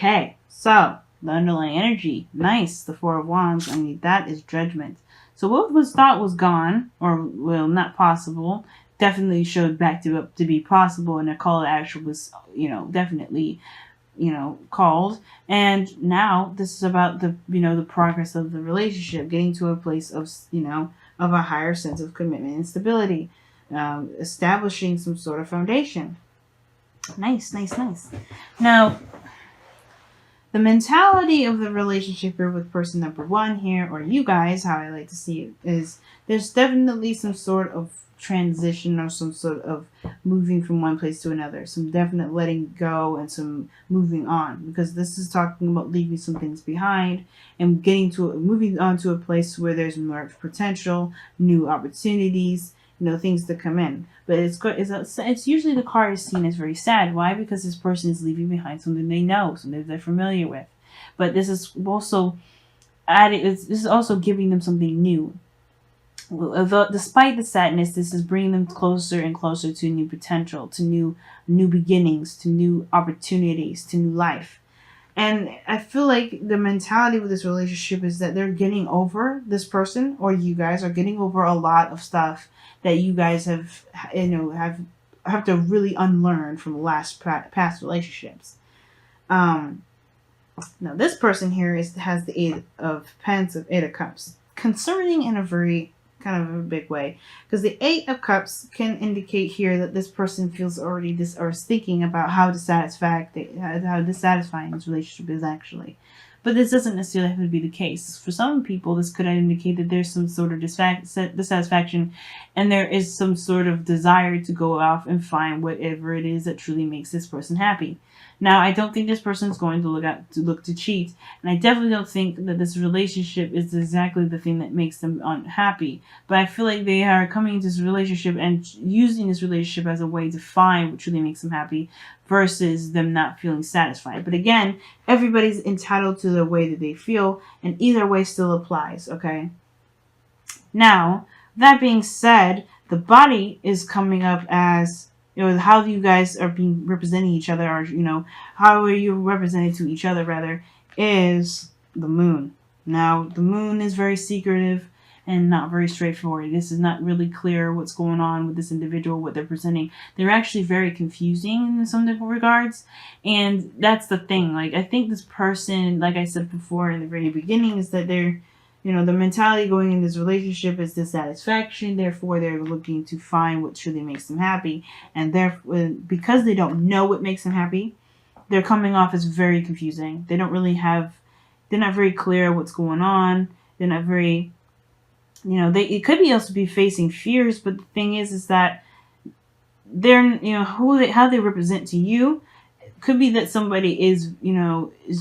Okay, so the underlying energy, nice. The Four of Wands. I mean, that is judgment. So what was thought was gone, or well, not possible, definitely showed back to be possible, and a call to action was, definitely, called. And now this is about the progress of the relationship, getting to a place of, of a higher sense of commitment and stability, establishing some sort of foundation. Nice, nice, nice. Now, the mentality of the relationship here with person number one here, or you guys, how I like to see it, is there's definitely some sort of transition or some sort of moving from one place to another, some definite letting go and some moving on, because this is talking about leaving some things behind and moving on to a place where there's more potential, new opportunities, things to come in. But it's usually the card is seen as very sad. Why? Because this person is leaving behind something they know, something they're familiar with. But this is also this is also giving them something new. Despite the sadness, this is bringing them closer and closer to new potential, to new beginnings, to new opportunities, to new life. And I feel like the mentality with this relationship is that they're getting over this person, or you guys are getting over a lot of stuff that you guys have to really unlearn from last past relationships. Now this person here has the Eight of Cups, concerning in a very kind of a big way, because the Eight of Cups can indicate here that this person feels already or is thinking about how dissatisfying this relationship is actually. But this doesn't necessarily have to be the case. For some people, this could indicate that there's some sort of dissatisfaction, and there is some sort of desire to go off and find whatever it is that truly makes this person happy. Now, I don't think this person is going to look to cheat, and I definitely don't think that this relationship is exactly the thing that makes them unhappy. But I feel like they are coming into this relationship and using this relationship as a way to find what truly makes them happy, versus them not feeling satisfied. But again, everybody's entitled to the way that they feel, and either way still applies. Okay. Now, that being said, the body is coming up as, how you guys are being representing each other, or, how are you represented to each other, rather, is the moon. Now, the moon is very secretive and not very straightforward. This is not really clear what's going on with this individual, what they're presenting. They're actually very confusing in some different regards. And that's the thing. Like, I think this person, like I said before in the very beginning, is that they're, the mentality going in this relationship is dissatisfaction. Therefore, they're looking to find what truly makes them happy. And therefore, because they don't know what makes them happy, they're coming off as very confusing. They're not very clear what's going on. They're not very, it could be also be facing fears. But the thing is that they're, how they represent to you. Could be that somebody is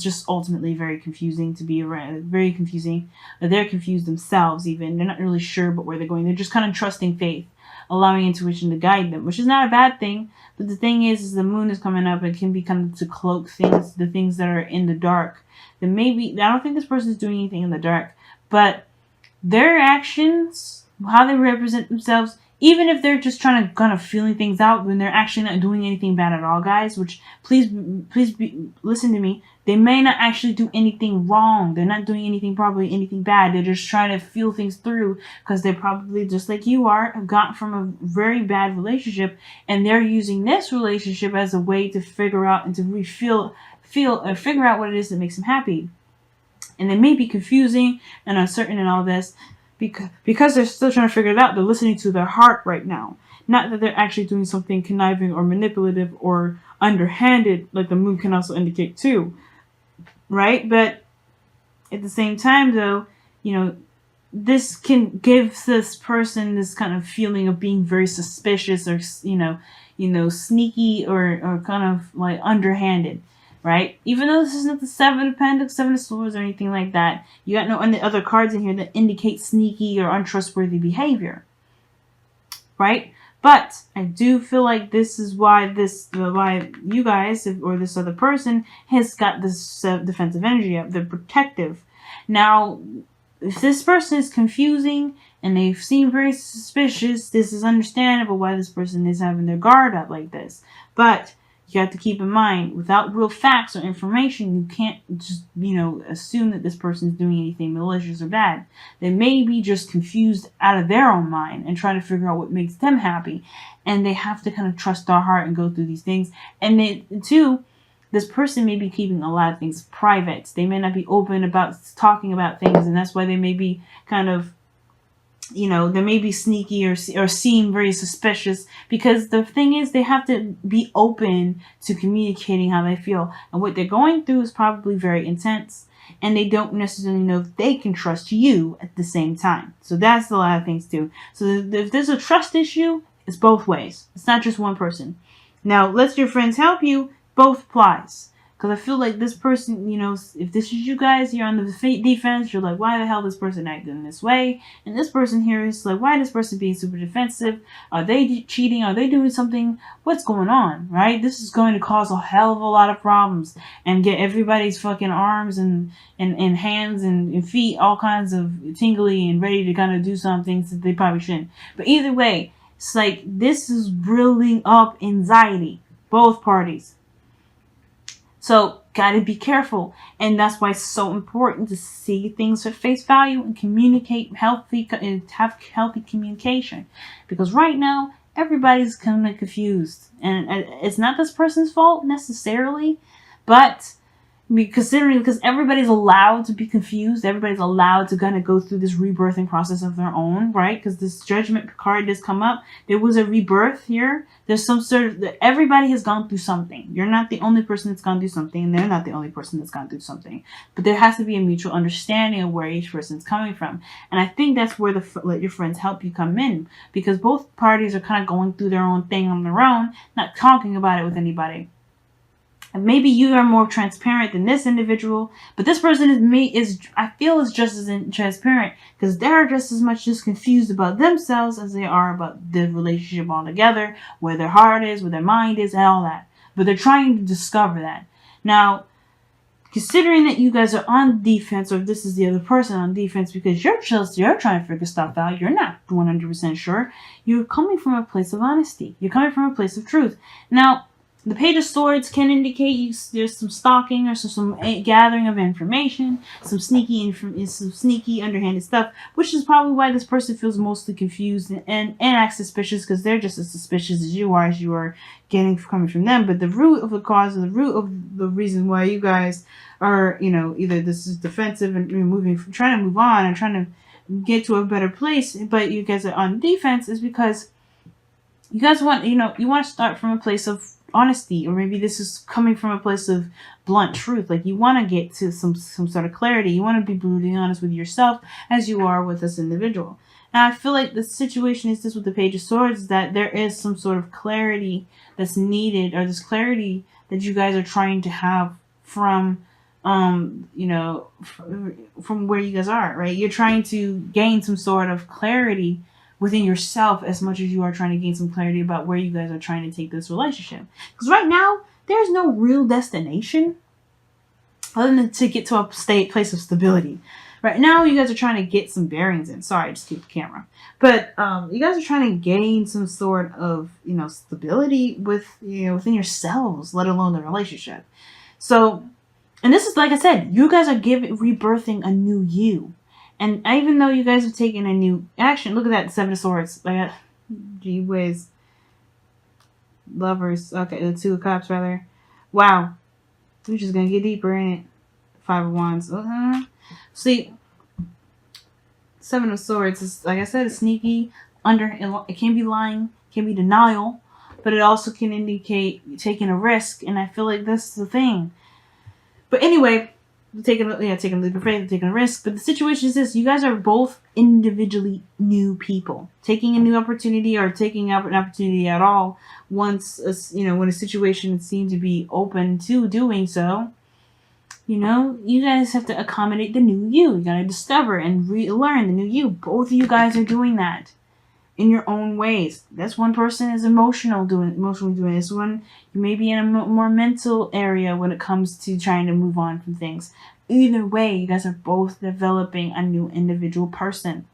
just ultimately very confusing to be around, very confusing. They're confused themselves even. They're not really sure about where they're going. They're just kind of trusting faith, allowing intuition to guide them, which is not a bad thing. But the thing is the moon is coming up and can be kind of to cloak the things that are in the dark. Then maybe, I don't think this person is doing anything in the dark, but their actions, how they represent themselves, even if they're just trying to kind of feeling things out, when they're actually not doing anything bad at all, guys, which please listen to me. They may not actually do anything wrong. They're not doing anything bad. They're just trying to feel things through, because they're probably just like you are, have gotten from a very bad relationship, and they're using this relationship as a way to figure out and to figure out what it is that makes them happy. And they may be confusing and uncertain and all this, because they're still trying to figure it out. They're listening to their heart right now. Not that they're actually doing something conniving or manipulative or underhanded, like the moon can also indicate too. Right? But at the same time, though, this can give this person this kind of feeling of being very suspicious, or, sneaky, or kind of like underhanded. Right? Even though this is not the Seven of Pentacles, Seven of Swords, or anything like that, you got no other cards in here that indicate sneaky or untrustworthy behavior. Right? But I do feel like this is why you guys, or this other person, has got this defensive energy up. They're protective. Now, if this person is confusing and they seem very suspicious, this is understandable why this person is having their guard up like this. But You have to keep in mind, without real facts or information, you can't just, assume that this person is doing anything malicious or bad. They may be just confused out of their own mind and trying to figure out what makes them happy. And they have to kind of trust their heart and go through these things. And too, this person may be keeping a lot of things private. They may not be open about talking about things, and that's why they may be kind of, they may be sneaky or seem very suspicious, because the thing is, they have to be open to communicating how they feel. And what they're going through is probably very intense, and they don't necessarily know if they can trust you at the same time. So that's a lot of things too. So if there's a trust issue, it's both ways. It's not just one person. Now, let your friends help you. Both applies. Because I feel like this person, if this is you guys, you're on the defense, you're like, why the hell this person acting this way? And this person here is like, why this person being super defensive? Are they cheating? Are they doing something? What's going on, right? This is going to cause a hell of a lot of problems and get everybody's fucking arms and hands and feet all kinds of tingly and ready to kind of do some things that they probably shouldn't. But either way, it's like, this is building up anxiety. Both parties. So, gotta be careful. And that's why it's so important to see things at face value and communicate and have healthy communication. Because right now, everybody's kind of confused. And it's not this person's fault necessarily, but because everybody's allowed to be confused, everybody's allowed to kind of go through this rebirthing process of their own, right? Because this judgment card does come up. There was a rebirth here. There's some everybody has gone through something. You're not the only person that's gone through something, and they're not the only person that's gone through something. But there has to be a mutual understanding of where each person's coming from. And I think that's where let your friends help you come in, because both parties are kind of going through their own thing on their own, not talking about it with anybody. And maybe you are more transparent than this individual, but this person is just as transparent, because they're just as much just confused about themselves as they are about the relationship altogether, where their heart is, where their mind is, and all that. But they're trying to discover that. Now, considering that you guys are on defense, or this is the other person on defense, because you're trying to figure stuff out, you're not 100% sure, you're coming from a place of honesty. You're coming from a place of truth. Now, the Page of Swords can indicate there's some stalking or some gathering of information, some sneaky underhanded stuff, which is probably why this person feels mostly confused and acts suspicious, because they're just as suspicious as you are coming from them. But the root of the cause, or the root of the reason why you guys are, either this is defensive and trying to move on and trying to get to a better place, but you guys are on defense, is because you guys want, you want to start from a place of honesty, or maybe this is coming from a place of blunt truth. Like, you want to get to some sort of clarity. You want to be brutally honest with yourself as you are with this individual. And I feel like the situation is this with the Page of Swords, that there is some sort of clarity that's needed, or this clarity that you guys are trying to have from from where you guys are, right? You're trying to gain some sort of clarity within yourself as much as you are trying to gain some clarity about where you guys are trying to take this relationship. Because right now, there's no real destination other than to get to a place of stability. Right now, you guys are trying to get some bearings in. Sorry, I just keep the camera. But you guys are trying to gain some sort of, stability within yourselves, let alone the relationship. So, and this is, like I said, you guys are rebirthing a new you. And even though you guys have taken a new action, look at that, 7 of Swords. Like, gee whiz. Lovers. Okay, the 2 of Cups, rather. Wow. We're just going to get deeper in it. 5 of Wands. See, 7 of Swords is, like I said, it's sneaky. It can be lying, can be denial, but it also can indicate taking a risk. And I feel like that's the thing. But anyway, taking a leap of faith, taking a risk. But the situation is this: you guys are both individually new people, taking a new opportunity, or taking up an opportunity at all. Once when a situation seems to be open to doing so, you guys have to accommodate the new you. You gotta discover and relearn the new you. Both of you guys are doing that in your own ways. This one person is emotionally doing this one. You may be in a more mental area when it comes to trying to move on from things. Either way, you guys are both developing a new individual person.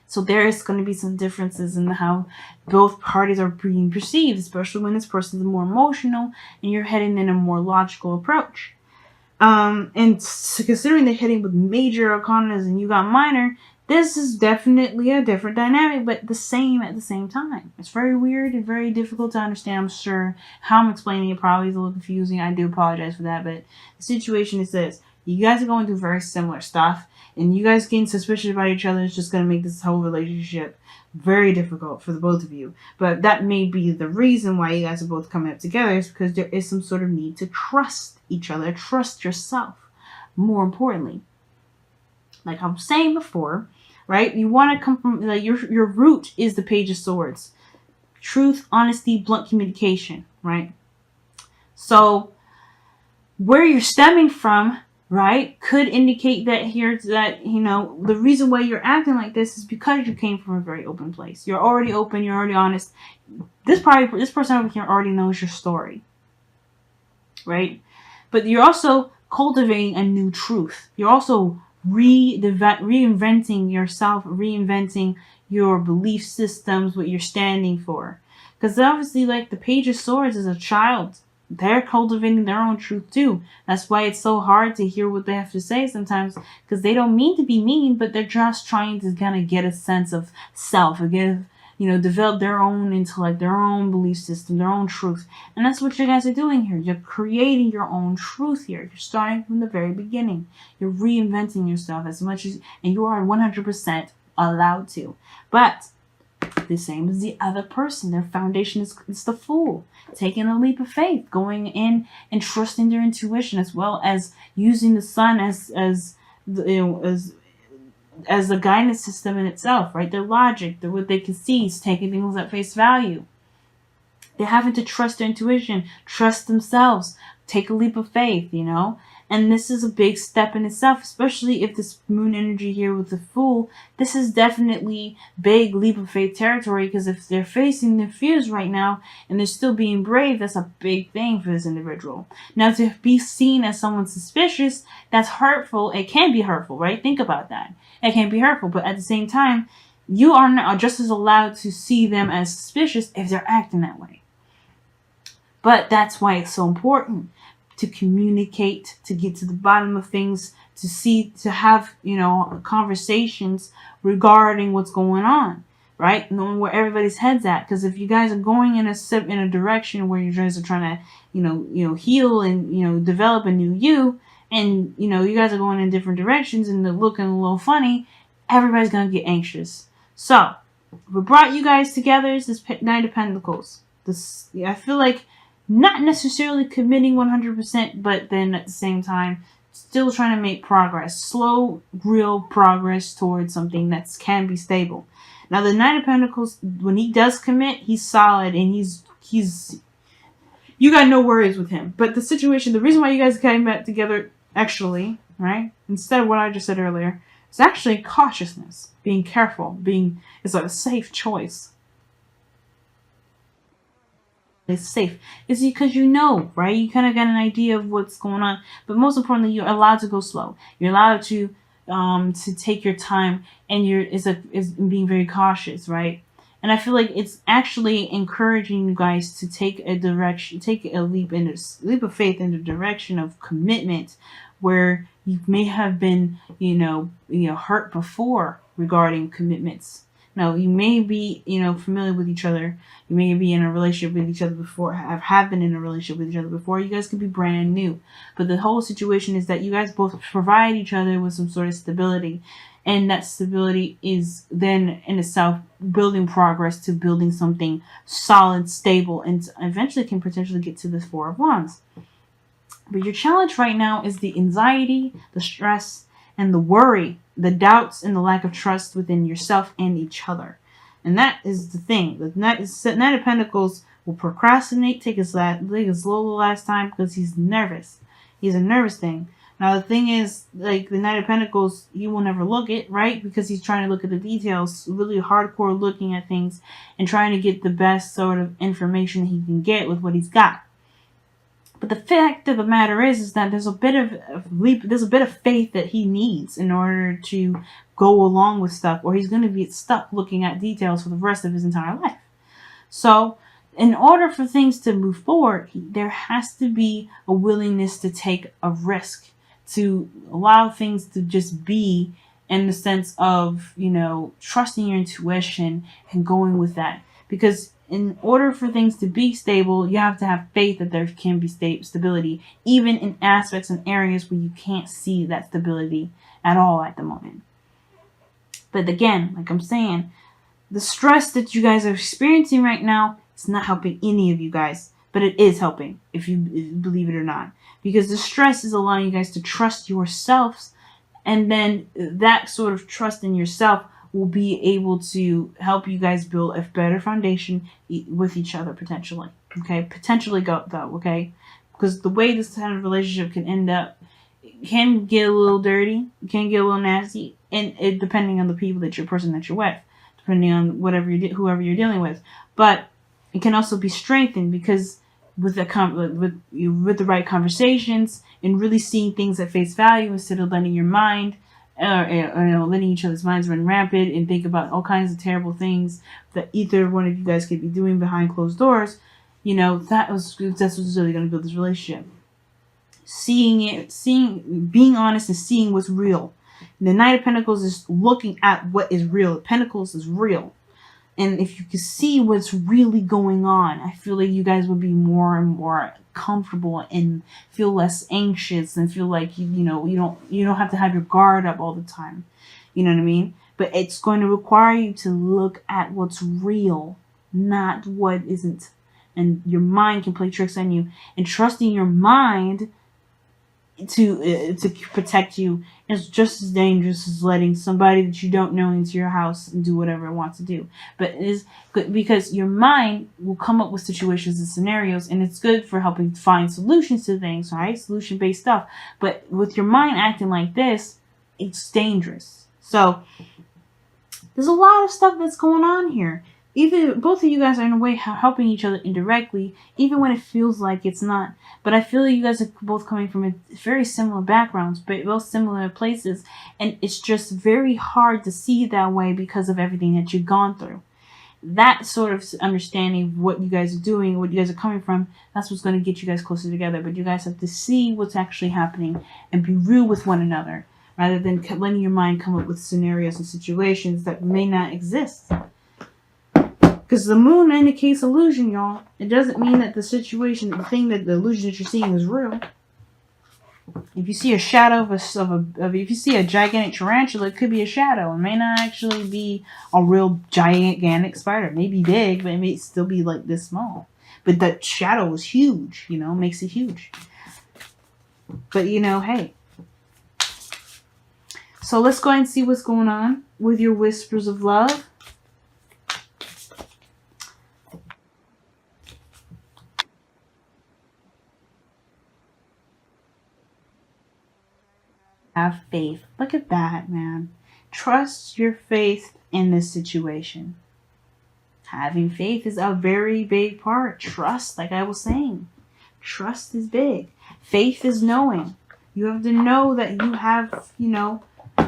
So there is going to be some differences in how both parties are being perceived, especially when this person is more emotional and you're heading in a more logical approach. And considering they're hitting with major arcanas and you got minor, this is definitely a different dynamic, but the same at the same time. It's very weird and very difficult to understand. I'm sure how I'm explaining it probably is a little confusing. I do apologize for that, but the situation is this. You guys are going through very similar stuff, and you guys getting suspicious about each other is just going to make this whole relationship very difficult for the both of you. But that may be the reason why you guys are both coming up together, is because there is some sort of need to trust each other, trust yourself. More importantly, like I was saying before, right? You want to come from, like, your root is the Page of Swords. Truth, honesty, blunt communication, right? So where you're stemming from, right, could indicate that here that, the reason why you're acting like this is because you came from a very open place. You're already open, you're already honest. This person over here already knows your story, right? But you're also cultivating a new truth. You're also reinventing yourself, reinventing your belief systems, what you're standing for. Because obviously, like, the Page of Swords is a child. They're cultivating their own truth too. That's why it's so hard to hear what they have to say sometimes, because they don't mean to be mean, but they're just trying to kind of get a sense of self, develop their own intellect, their own belief system, their own truth. And that's what you guys are doing here. You're creating your own truth here. You're starting from the very beginning. You're reinventing yourself as much as, and you are 100% allowed to. But the same as the other person, their foundation is the Fool, taking a leap of faith, going in and trusting their intuition, as well as using the Sun as the guidance system in itself, right? Their logic, what they can see, is taking things at face value. They're having to trust their intuition, trust themselves, take a leap of faith, And this is a big step in itself, especially if this moon energy here with the Fool, this is definitely big leap of faith territory, because if they're facing their fears right now and they're still being brave, that's a big thing for this individual. Now, to be seen as someone suspicious, that's hurtful. It can be hurtful, right? Think about that. It can be hurtful, but at the same time, you are just as allowed to see them as suspicious if they're acting that way. But that's why it's so important to communicate, to get to the bottom of things, to have, conversations regarding what's going on, right? Knowing where everybody's head's at. Because if you guys are going in a direction where you guys are trying to, heal and, develop a new you, and, you guys are going in different directions and they're looking a little funny, everybody's going to get anxious. So, what brought you guys together is this Knight of Pentacles. I feel like not necessarily committing 100%, but then at the same time, still trying to make progress. Slow, real progress towards something that can be stable. Now, the Knight of Pentacles, when he does commit, he's solid, and he's you got no worries with him. But the reason why you guys came back together, actually, right, instead of what I just said earlier, is actually cautiousness, being careful, it's a safe choice. It's safe. It's because right? You kind of got an idea of what's going on. But most importantly, you're allowed to go slow. You're allowed to take your time, and is being very cautious, right? And I feel like it's actually encouraging you guys to take a leap of faith in the direction of commitment, where you may have been, hurt before regarding commitments. Now, you may be, familiar with each other. You may be in a relationship with each other before, have been in a relationship with each other before. You guys could be brand new. But the whole situation is that you guys both provide each other with some sort of stability. And that stability is then in itself building progress to building something solid, stable, and eventually can potentially get to the Four of Wands. But your challenge right now is the anxiety, the stress, and the worry, the doubts, and the lack of trust within yourself and each other. And that is the thing. The Knight of Pentacles will procrastinate, take it slow the last time, because he's nervous. He's a nervous thing. Now, the thing is, like, the Knight of Pentacles, he will never look it, right? Because he's trying to look at the details, really hardcore looking at things and trying to get the best sort of information he can get with what he's got. But the fact of the matter is that there's a bit of faith that he needs in order to go along with stuff, or he's going to be stuck looking at details for the rest of his entire life. So, in order for things to move forward, there has to be a willingness to take a risk, to allow things to just be, in the sense of, trusting your intuition and going with that. Because in order for things to be stable, you have to have faith that there can be stability, even in aspects and areas where you can't see that stability at all at the moment. But again, like I'm saying, the stress that you guys are experiencing right now is not helping any of you guys, but it is helping, if you believe it or not, because the stress is allowing you guys to trust yourselves, and then that sort of trust in yourself will be able to help you guys build a better foundation with each other, potentially. Okay, potentially go though. Okay, because the way this kind of relationship can end up can get a little dirty, can get a little nasty, and it depending on the people that you're with, depending on whoever you're dealing with. But it can also be strengthened, because with the right conversations and really seeing things at face value, instead of letting your mind letting each other's minds run rampant and think about all kinds of terrible things that either one of you guys could be doing behind closed doors. That's what's really going to build this relationship. Being honest and seeing what's real. The Knight of Pentacles is looking at what is real. Pentacles is real. And if you can see what's really going on, I feel like you guys would be more and more comfortable and feel less anxious and feel like you don't have to have your guard up all the time. You know what I mean? But it's going to require you to look at what's real, not what isn't. And your mind can play tricks on you. And trusting your mind to protect you is just as dangerous as letting somebody that you don't know into your house and do whatever it wants to do. But it is good because your mind will come up with situations and scenarios, and it's good for helping find solutions to things, right? Solution-based stuff. But with your mind acting like this, it's dangerous. So there's a lot of stuff that's going on here. Even both of you guys are in a way helping each other indirectly, even when it feels like it's not. But I feel like you guys are both coming from very similar backgrounds, but both similar places. And it's just very hard to see that way because of everything that you've gone through. That sort of understanding of what you guys are doing, what you guys are coming from, that's what's going to get you guys closer together. But you guys have to see what's actually happening and be real with one another, rather than letting your mind come up with scenarios and situations that may not exist. Because the moon indicates illusion, y'all. It doesn't mean that the illusion that you're seeing is real. If you see a shadow if you see a gigantic tarantula, it could be a shadow. It may not actually be a real gigantic spider. It may be big, but it may still be like this small. But that shadow is huge, makes it huge. But hey. So let's go ahead and see what's going on with your whispers of love. Have faith. Look at that, man. Trust your faith in this situation. Having faith is a very big part. Trust, like I was saying. Trust is big. Faith is knowing. You have to know that you have,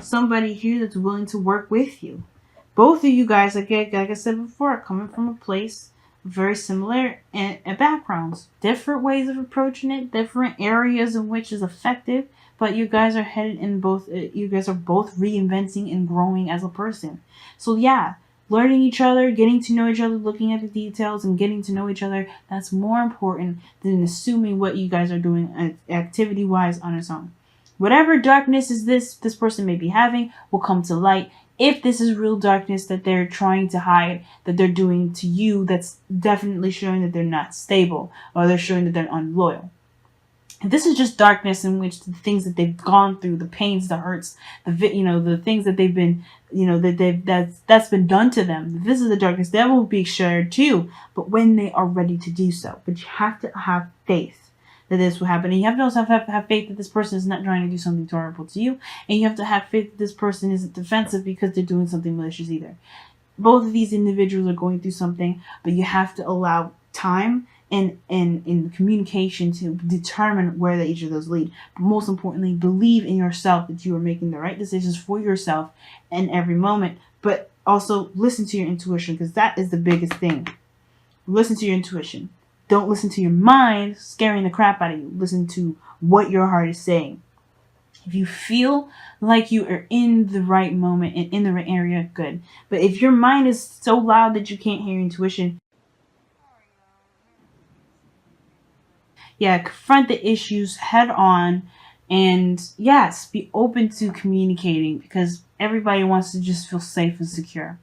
somebody here that's willing to work with you. Both of you guys, like I said before, are coming from a place very similar in backgrounds. Different ways of approaching it. Different areas in which is effective. But you guys are headed in both. You guys are both reinventing and growing as a person. So yeah, learning each other, getting to know each other, looking at the details, and getting to know each other. That's more important than assuming what you guys are doing activity-wise on its own. Whatever darkness is this person may be having will come to light. If this is real darkness that they're trying to hide, that they're doing to you, that's definitely showing that they're not stable, or they're showing that they're unloyal. If this is just darkness in which the things that they've gone through, the pains, the hurts, the things that they've been, that's been done to them. If this is the darkness, that will be shared too, but when they are ready to do so. But you have to have faith that this will happen. And you have to also have faith that this person is not trying to do something terrible to you. And you have to have faith that this person isn't defensive because they're doing something malicious either. Both of these individuals are going through something, but you have to allow time in communication to determine where each of those lead. But most importantly, believe in yourself that you are making the right decisions for yourself in every moment. But also listen to your intuition, because that is the biggest thing. Listen to your intuition. Don't listen to your mind scaring the crap out of you. Listen to what your heart is saying. If you feel like you are in the right moment and in the right area, good. But if your mind is so loud that you can't hear your intuition, yeah, confront the issues head on. And yes, be open to communicating, because everybody wants to just feel safe and secure.